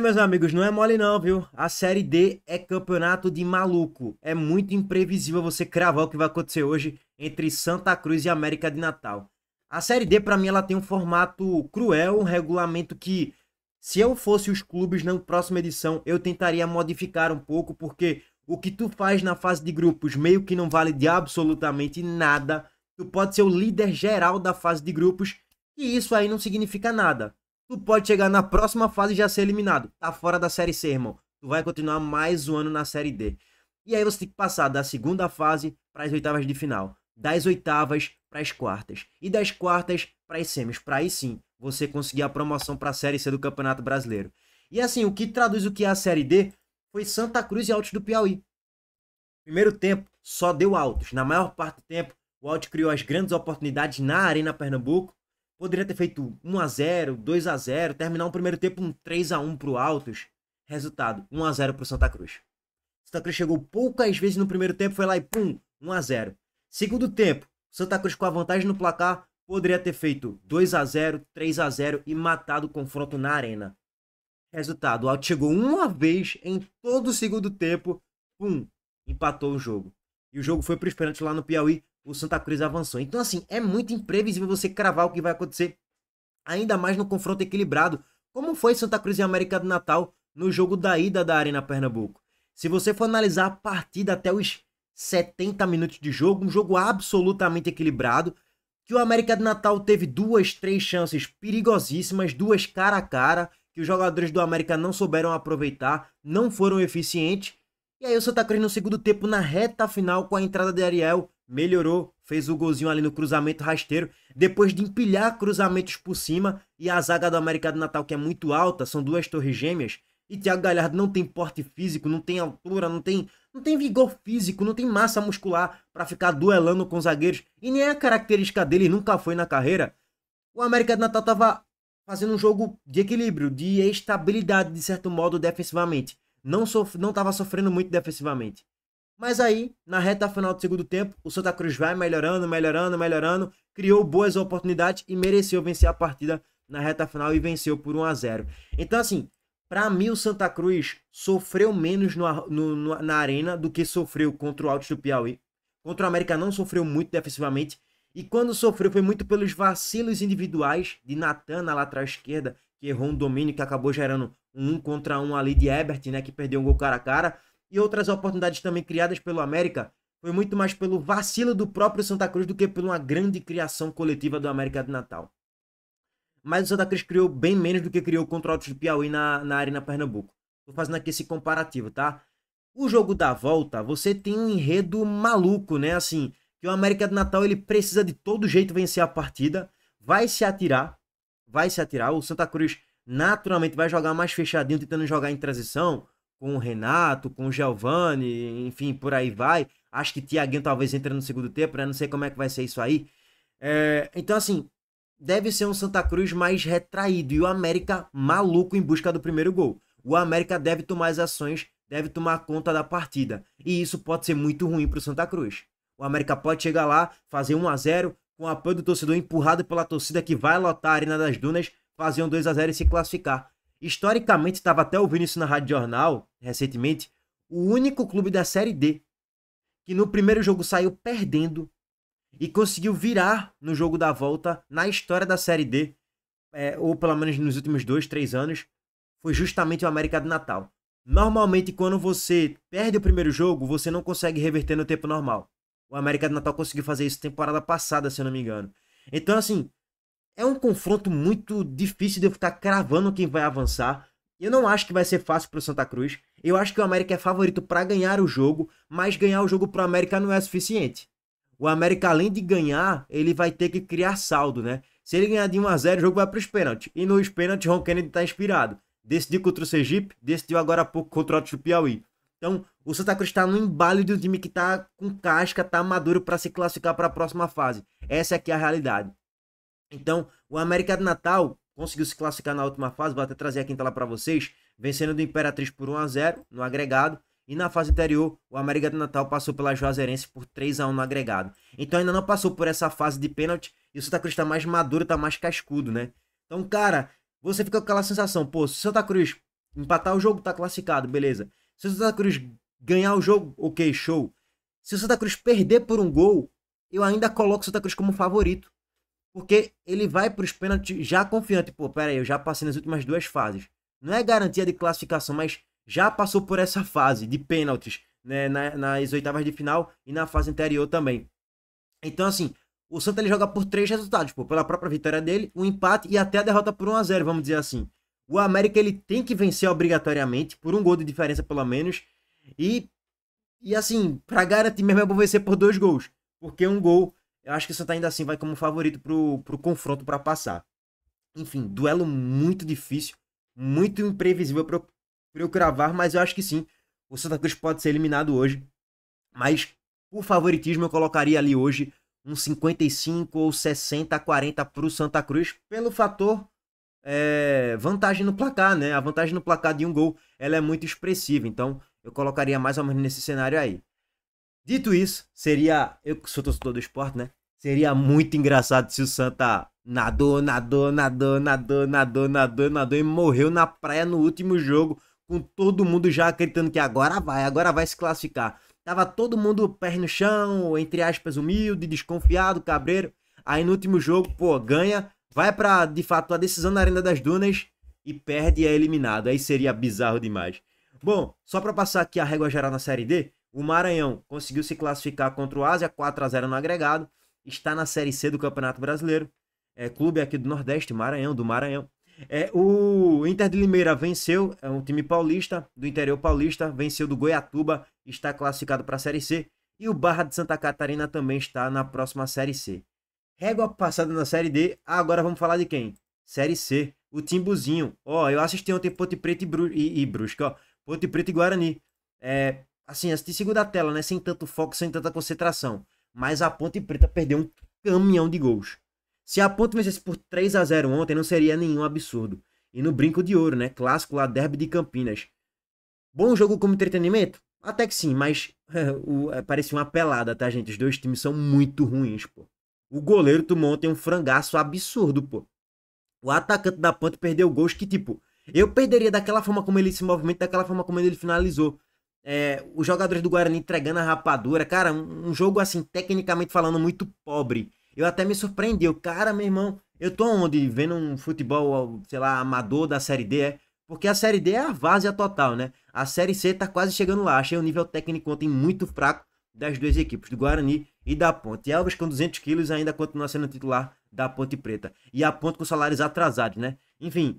Meus amigos, não é mole não, viu? A Série D é campeonato de maluco. É muito imprevisível você cravar o que vai acontecer hoje entre Santa Cruz e América de Natal. A Série D, pra mim, ela tem um formato cruel, um regulamento que, se eu fosse os clubes na próxima edição, eu tentaria modificar um pouco, porque o que tu faz na fase de grupos meio que não vale de absolutamente nada. Tu pode ser o líder geral da fase de grupos e isso aí não significa nada. Tu pode chegar na próxima fase e já ser eliminado. Tá fora da Série C, irmão. Tu vai continuar mais um ano na Série D. E aí você tem que passar da segunda fase para as oitavas de final. Das oitavas para as quartas. E das quartas para as semis. Para aí sim você conseguir a promoção para a Série C do Campeonato Brasileiro. E assim, o que traduz o que é a Série D foi Santa Cruz e Altos do Piauí. Primeiro tempo só deu Altos. Na maior parte do tempo, o Altos criou as grandes oportunidades na Arena Pernambuco. Poderia ter feito 1-0, 2-0, terminar o primeiro tempo um 3-1 pro Altos. Resultado, 1-0 pro Santa Cruz. Santa Cruz chegou poucas vezes no primeiro tempo, foi lá e pum, 1-0. Segundo tempo, Santa Cruz com a vantagem no placar, poderia ter feito 2-0, 3-0 e matado o confronto na Arena. Resultado, o Altos chegou uma vez em todo o segundo tempo, pum, empatou o jogo. E o jogo foi para os pênaltis lá no Piauí, o Santa Cruz avançou. Então, assim, é muito imprevisível você cravar o que vai acontecer, ainda mais no confronto equilibrado, como foi Santa Cruz e América do Natal no jogo da ida da Arena Pernambuco. Se você for analisar a partida até os 70 minutos de jogo, um jogo absolutamente equilibrado, que o América do Natal teve duas, três chances perigosíssimas, duas cara a cara, que os jogadores do América não souberam aproveitar, não foram eficientes. E aí o Santa Cruz no segundo tempo, na reta final, com a entrada de Ariel, melhorou, fez o golzinho ali no cruzamento rasteiro, depois de empilhar cruzamentos por cima, e a zaga do América do Natal, que é muito alta, são duas torres gêmeas, e Thiago Galhardo não tem porte físico, não tem altura, não tem vigor físico, não tem massa muscular para ficar duelando com zagueiros, e nem é a característica dele, nunca foi na carreira. O América do Natal tava fazendo um jogo de equilíbrio, de estabilidade, de certo modo, defensivamente. Não estava sofrendo muito defensivamente. Mas aí, na reta final do segundo tempo, o Santa Cruz vai melhorando, melhorando, melhorando, criou boas oportunidades e mereceu vencer a partida na reta final e venceu por 1-0. Então, assim, para mim o Santa Cruz sofreu menos na arena do que sofreu contra o Altos do Piauí. Contra o América não sofreu muito defensivamente. E quando sofreu foi muito pelos vacilos individuais de Natan na lateral esquerda, que errou um domínio que acabou gerando um 1-1 ali de Ebert, né, que perdeu um gol cara a cara. E outras oportunidades também criadas pelo América, foi muito mais pelo vacilo do próprio Santa Cruz do que por uma grande criação coletiva do América de Natal. Mas o Santa Cruz criou bem menos do que criou contra o Altos do Piauí na Arena Pernambuco. Tô fazendo aqui esse comparativo, tá? O jogo da volta, você tem um enredo maluco, né? Assim, que o América de Natal ele precisa de todo jeito vencer a partida, vai se atirar. O Santa Cruz naturalmente vai jogar mais fechadinho, tentando jogar em transição, com o Renato, com o Giovani, enfim, por aí vai. Acho que Thiaguinho talvez entre no segundo tempo, né? Não sei como é que vai ser isso aí. Então, assim, deve ser um Santa Cruz mais retraído e o América maluco em busca do primeiro gol. O América deve tomar as ações, deve tomar conta da partida. E isso pode ser muito ruim para o Santa Cruz. O América pode chegar lá, fazer 1-0, com o apoio do torcedor empurrado pela torcida que vai lotar a Arena das Dunas, fazer um 2-0 e se classificar. Historicamente, estava até ouvindo isso na Rádio Jornal, recentemente, o único clube da Série D que no primeiro jogo saiu perdendo e conseguiu virar no jogo da volta na história da Série D, ou pelo menos nos últimos 2, 3 anos, foi justamente o América de Natal. Normalmente, quando você perde o primeiro jogo, você não consegue reverter no tempo normal. O América de Natal conseguiu fazer isso temporada passada, se eu não me engano. Então, assim, é um confronto muito difícil de eu ficar cravando quem vai avançar. Eu não acho que vai ser fácil para o Santa Cruz. Eu acho que o América é favorito para ganhar o jogo, mas ganhar o jogo para o América não é suficiente. O América, além de ganhar, ele vai ter que criar saldo, né? Se ele ganhar de 1-0, o jogo vai para os pênaltis. E nos pênaltis, Ron Kennedy está inspirado. Decidiu contra o Sergipe, decidiu agora há pouco contra o Altos do Piauí. Então, o Santa Cruz está no embalo de um time que está com casca, está maduro para se classificar para a próxima fase. Essa aqui é a realidade. Então, o América de Natal conseguiu se classificar na última fase, vou até trazer aqui então lá para vocês, vencendo do Imperatriz por 1-0 no agregado. E na fase anterior, o América de Natal passou pela Juazeirense por 3-1 no agregado. Então ainda não passou por essa fase de pênalti e o Santa Cruz está mais maduro, está mais cascudo, né? Então, cara, você fica com aquela sensação, pô, se o Santa Cruz empatar o jogo, tá classificado, beleza. Se o Santa Cruz ganhar o jogo, ok, show. Se o Santa Cruz perder por um gol, eu ainda coloco o Santa Cruz como favorito. Porque ele vai para os pênaltis já confiante. Pô, pera aí, eu já passei nas últimas duas fases. Não é garantia de classificação, mas já passou por essa fase de pênaltis, né, nas oitavas de final e na fase anterior também. Então, assim, o Santa ele joga por 3 resultados, pô, pela própria vitória dele, o empate e até a derrota por 1-0, vamos dizer assim. O América ele tem que vencer obrigatoriamente, por um gol de diferença pelo menos, e, e assim, pra garantir mesmo é bom vencer por 2 gols, porque um gol, eu acho que o Santa ainda assim vai como favorito pro confronto para passar. Enfim, duelo muito difícil, muito imprevisível pra eu cravar, mas eu acho que sim, o Santa Cruz pode ser eliminado hoje, mas por favoritismo eu colocaria ali hoje uns 55 ou 60-40 para o Santa Cruz, pelo fator vantagem no placar, né? A vantagem no placar de um gol ela é muito expressiva, então eu colocaria mais ou menos nesse cenário aí. Dito isso, seria, eu que sou torcedor do esporte, né? Seria muito engraçado se o Santa nadou e morreu na praia no último jogo, com todo mundo já acreditando que agora vai se classificar. Tava todo mundo pé no chão, entre aspas, humilde, desconfiado, cabreiro. Aí no último jogo, pô, ganha, vai pra, de fato, a decisão na Arena das Dunas e perde e é eliminado. Aí seria bizarro demais. Bom, só pra passar aqui a régua geral na Série D, o Maranhão conseguiu se classificar contra o Ásia, 4-0 no agregado. Está na Série C do Campeonato Brasileiro. Clube aqui do Nordeste, Maranhão, do Maranhão. O Inter de Limeira venceu, é um time paulista, do interior paulista, venceu do Goiatuba, está classificado para a Série C. E o Barra de Santa Catarina também está na próxima Série C. Régua passada na Série D, agora vamos falar de quem? Série C, o Timbuzinho. Eu assisti ontem Ponte Preta e Brusque, ó. Ponte Preta e Guarani. Assim, assisti segunda tela, né? Sem tanto foco, sem tanta concentração. Mas a Ponte Preta perdeu um caminhão de gols. Se a Ponte vencesse por 3-0 ontem, não seria nenhum absurdo. E no Brinco de Ouro, né? Clássico lá, Derby de Campinas. Bom jogo como entretenimento? Até que sim, mas parecia uma pelada, tá, gente? Os dois times são muito ruins, pô. O goleiro tomou ontem um frangaço absurdo, pô. O atacante da Ponte perdeu gols que, tipo, eu perderia daquela forma como ele se movimenta, daquela forma como ele finalizou. Os jogadores do Guarani entregando a rapadura. Cara, um jogo, assim, tecnicamente falando, muito pobre. Eu até me surpreendi. Cara, meu irmão, eu tô onde? Vendo um futebol, sei lá, amador da Série D, Porque a Série D é a várzea total, né? A Série C tá quase chegando lá. Achei o nível técnico ontem muito fraco das duas equipes, do Guarani e da Ponte. E Elvis com 200 quilos ainda continua sendo titular da Ponte Preta. E a Ponte com salários atrasados, né? Enfim,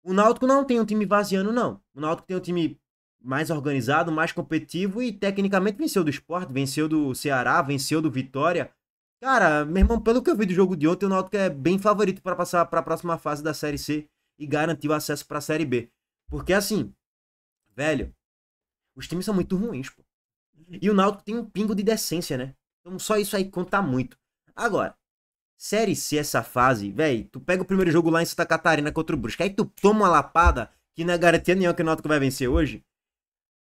o Náutico não tem um time vaziano, não. O Náutico tem um time mais organizado, mais competitivo e tecnicamente venceu do Sport, venceu do Ceará, venceu do Vitória. Cara, meu irmão, pelo que eu vi do jogo de ontem, o Náutico é bem favorito para passar para a próxima fase da Série C e garantir o acesso para a Série B. Porque assim, velho, os times são muito ruins, pô. E o Náutico tem um pingo de decência, né? Então só isso aí conta muito. Agora, Série C, essa fase, velho, tu pega o primeiro jogo lá em Santa Catarina contra o Brusque, aí tu toma uma lapada, que não é garantia nenhuma que o Náutico vai vencer hoje.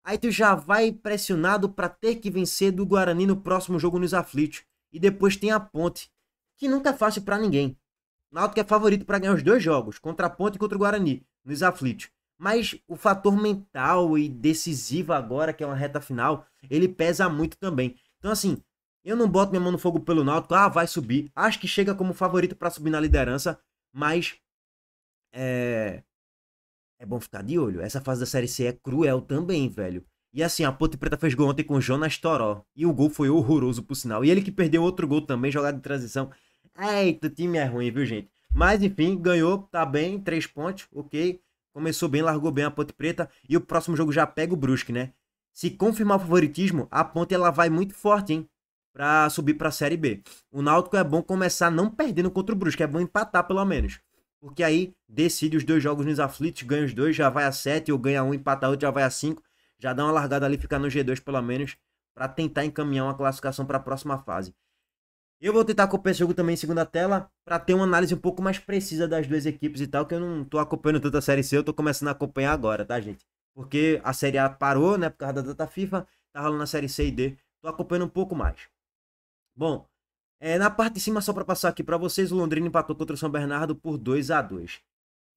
Aí tu já vai pressionado pra ter que vencer do Guarani no próximo jogo nos aflitos. E depois tem a Ponte, que nunca é fácil pra ninguém. O Náutico é favorito pra ganhar os dois jogos, contra a Ponte e contra o Guarani, nos aflitos. Mas o fator mental e decisivo agora, que é uma reta final, ele pesa muito também. Então assim, eu não boto minha mão no fogo pelo Náutico, vai subir. Acho que chega como favorito pra subir na liderança, mas é bom ficar de olho. Essa fase da Série C é cruel também, velho. E assim, a Ponte Preta fez gol ontem com o Jonas Toró. E o gol foi horroroso, por sinal. E ele que perdeu outro gol também, jogado de transição. Eita, o time é ruim, viu, gente? Mas enfim, ganhou, tá bem, 3 pontos, ok. Começou bem, largou bem a Ponte Preta. E o próximo jogo já pega o Brusque, né? Se confirmar o favoritismo, a Ponte ela vai muito forte, hein? Pra subir pra Série B. O Náutico é bom começar não perdendo contra o Brusque. É bom empatar, pelo menos. Porque aí decide os dois jogos nos aflitos, ganha os dois, já vai a 7, ou ganha um, empata outro, já vai a 5. Já dá uma largada ali, ficar no G2 pelo menos, para tentar encaminhar uma classificação para a próxima fase. Eu vou tentar acompanhar esse jogo também em segunda tela, para ter uma análise um pouco mais precisa das duas equipes e tal, que eu não tô acompanhando tanto a Série C, eu tô começando a acompanhar agora, tá, gente? Porque a Série A parou, né, por causa da data FIFA, tá rolando a Série C e D, tô acompanhando um pouco mais. Bom, na parte de cima, só para passar aqui para vocês, o Londrina empatou contra o São Bernardo por 2-2.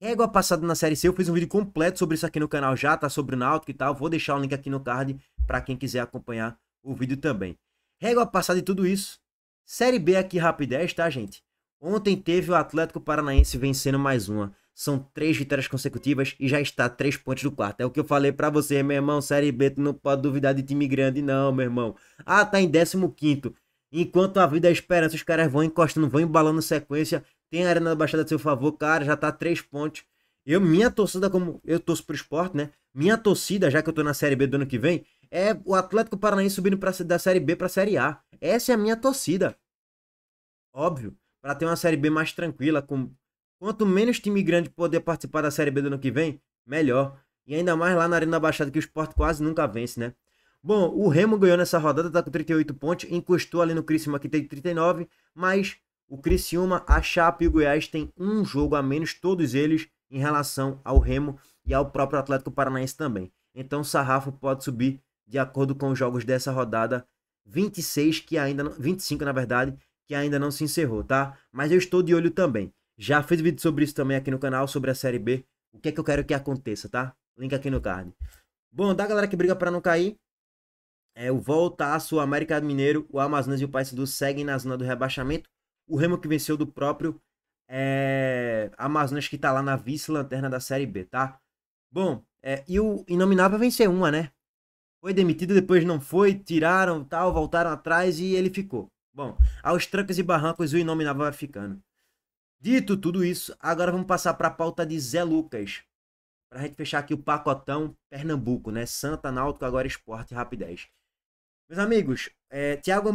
Régua passada na Série C, eu fiz um vídeo completo sobre isso aqui no canal já, tá? Sobre o Náutico e tal. Vou deixar o link aqui no card para quem quiser acompanhar o vídeo também. Régua passada e tudo isso. Série B aqui rapidez, tá, gente? Ontem teve o Atlético Paranaense vencendo mais uma. São 3 vitórias consecutivas e já está a 3 pontos do quarto. É o que eu falei pra você, meu irmão. Série B, tu não pode duvidar de time grande, não, meu irmão. Ah, tá em 15º. Enquanto a vida é a esperança, os caras vão encostando, vão embalando sequência. Tem a Arena da Baixada a seu favor, cara, já tá 3 pontos. Minha torcida, como eu torço pro esporte, né? Minha torcida, já que eu tô na Série B do ano que vem, é o Atlético Paranaense subindo da Série B pra Série A. Essa é a minha torcida. Óbvio, para ter uma Série B mais tranquila, quanto menos time grande poder participar da Série B do ano que vem, melhor. E ainda mais lá na Arena da Baixada, que o esporte quase nunca vence, né? Bom, o Remo ganhou nessa rodada, tá com 38 pontos, encostou ali no Criciúma que tem 39, mas o Criciúma, a Chape e o Goiás têm um jogo a menos, todos eles, em relação ao Remo e ao próprio Atlético Paranaense também. Então o sarrafo pode subir de acordo com os jogos dessa rodada 26, que ainda não, 25 na verdade, que ainda não se encerrou, tá? Mas eu estou de olho também. Já fiz vídeo sobre isso também aqui no canal, sobre a Série B. O que é que eu quero que aconteça, tá? Link aqui no card. Bom, da galera que briga para não cair, o Voltaço, o América Mineiro, o Amazonas e o Paysandu seguem na zona do rebaixamento. O Remo que venceu do próprio Amazonas, que tá lá na vice-lanterna da Série B, tá? Bom, e o Inominável venceu uma, né? Foi demitido, depois não foi, tiraram, tal, voltaram atrás e ele ficou. Bom, aos trancos e barrancos o Inominável vai ficando. Dito tudo isso, agora vamos passar para a pauta de Zé Lucas. Pra gente fechar aqui o pacotão Pernambuco, né? Santa, Náutico, agora Sport, rapidez. Meus amigos, Thiago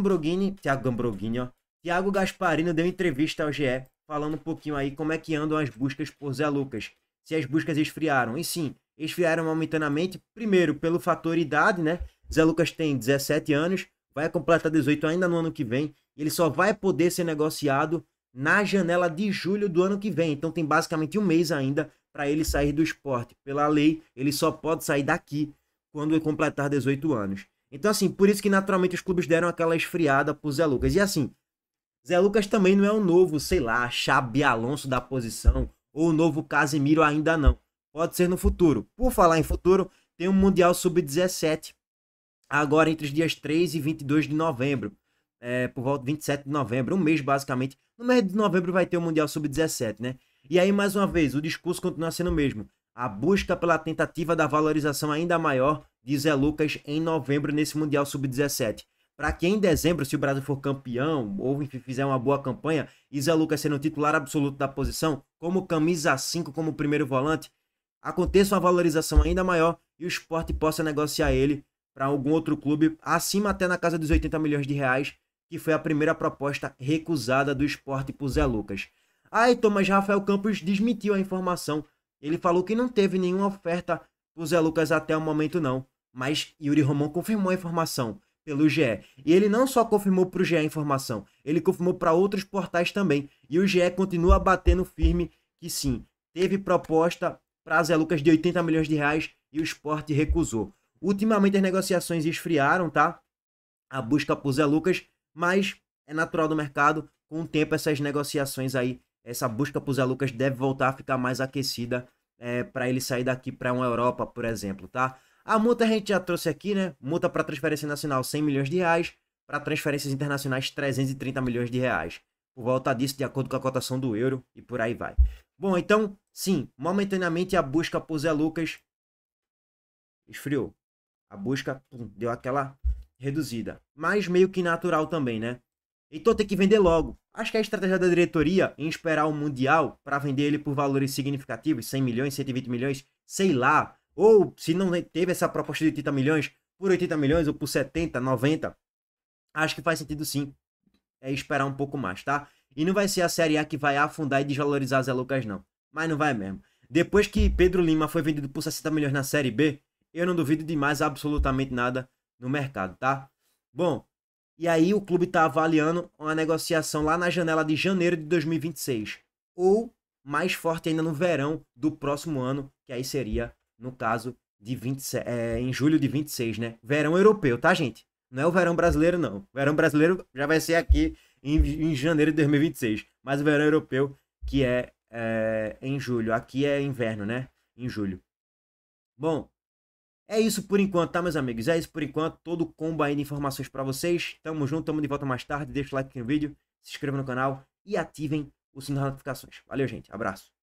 Gasparino deu entrevista ao GE, falando um pouquinho aí como é que andam as buscas por Zé Lucas. Se as buscas esfriaram. E sim, esfriaram momentaneamente, primeiro pelo fator idade, né? Zé Lucas tem 17 anos, vai completar 18 ainda no ano que vem, e ele só vai poder ser negociado na janela de julho do ano que vem. Então tem basicamente um mês ainda para ele sair do Sport. Pela lei, ele só pode sair daqui quando ele completar 18 anos. Então assim, por isso que naturalmente os clubes deram aquela esfriada pro Zé Lucas. E assim, Zé Lucas também não é o novo, sei lá, Xabi Alonso da posição, ou o novo Casemiro ainda não. Pode ser no futuro. Por falar em futuro, tem um Mundial Sub-17, agora entre os dias 3 e 22 de novembro. Por volta de 27 de novembro, um mês basicamente. No mês de novembro vai ter o Mundial Sub-17, né? E aí, mais uma vez, o discurso continua sendo o mesmo. A busca pela tentativa da valorização ainda maior de Zé Lucas em novembro nesse Mundial Sub-17. Para que em dezembro, se o Brasil for campeão ou enfim, fizer uma boa campanha e Zé Lucas sendo o titular absoluto da posição, como camisa 5, como primeiro volante, aconteça uma valorização ainda maior e o Sport possa negociar ele para algum outro clube, acima até na casa dos 80 milhões de reais, que foi a primeira proposta recusada do Sport por Zé Lucas. Aí Thomas Rafael Campos desmentiu a informação. Ele falou que não teve nenhuma oferta por Zé Lucas até o momento não, mas Yuri Romão confirmou a informação pelo GE. E ele não só confirmou para o GE a informação, ele confirmou para outros portais também. E o GE continua batendo firme que sim, teve proposta para Zé Lucas de 80 milhões de reais e o Sport recusou. Ultimamente as negociações esfriaram, tá? A busca por Zé Lucas, mas é natural do mercado. Com o tempo essas negociações aí, essa busca por Zé Lucas deve voltar a ficar mais aquecida para ele sair daqui para uma Europa, por exemplo, tá? A multa a gente já trouxe aqui, né? Multa para transferência nacional 100 milhões de reais, para transferências internacionais 330 milhões de reais. Por volta disso, de acordo com a cotação do euro e por aí vai. Bom, então, sim, momentaneamente a busca por Zé Lucas esfriou. A busca deu aquela reduzida, mas meio que natural também, né? Então tem que vender logo. Acho que a estratégia da diretoria em esperar o Mundial para vender ele por valores significativos, 100 milhões, 120 milhões, sei lá. Ou se não teve essa proposta de 80 milhões, por 80 milhões ou por 70, 90, acho que faz sentido sim esperar um pouco mais, tá? E não vai ser a Série A que vai afundar e desvalorizar Zé Lucas, não. Mas não vai mesmo. Depois que Pedro Lima foi vendido por 60 milhões na Série B, eu não duvido de mais absolutamente nada no mercado, tá? Bom, e aí o clube tá avaliando uma negociação lá na janela de janeiro de 2026. Ou mais forte ainda no verão do próximo ano, que aí seria, no caso, de em julho de 26, né? Verão europeu, tá, gente? Não é o verão brasileiro, não. O verão brasileiro já vai ser aqui em janeiro de 2026. Mas o verão europeu, que é em julho. Aqui é inverno, né? Em julho. Bom, é isso por enquanto, tá, meus amigos? É isso por enquanto. Todo o combo aí de informações pra vocês. Tamo junto, tamo de volta mais tarde. Deixa o like aqui no vídeo, se inscreva no canal e ativem o sininho das notificações. Valeu, gente. Abraço.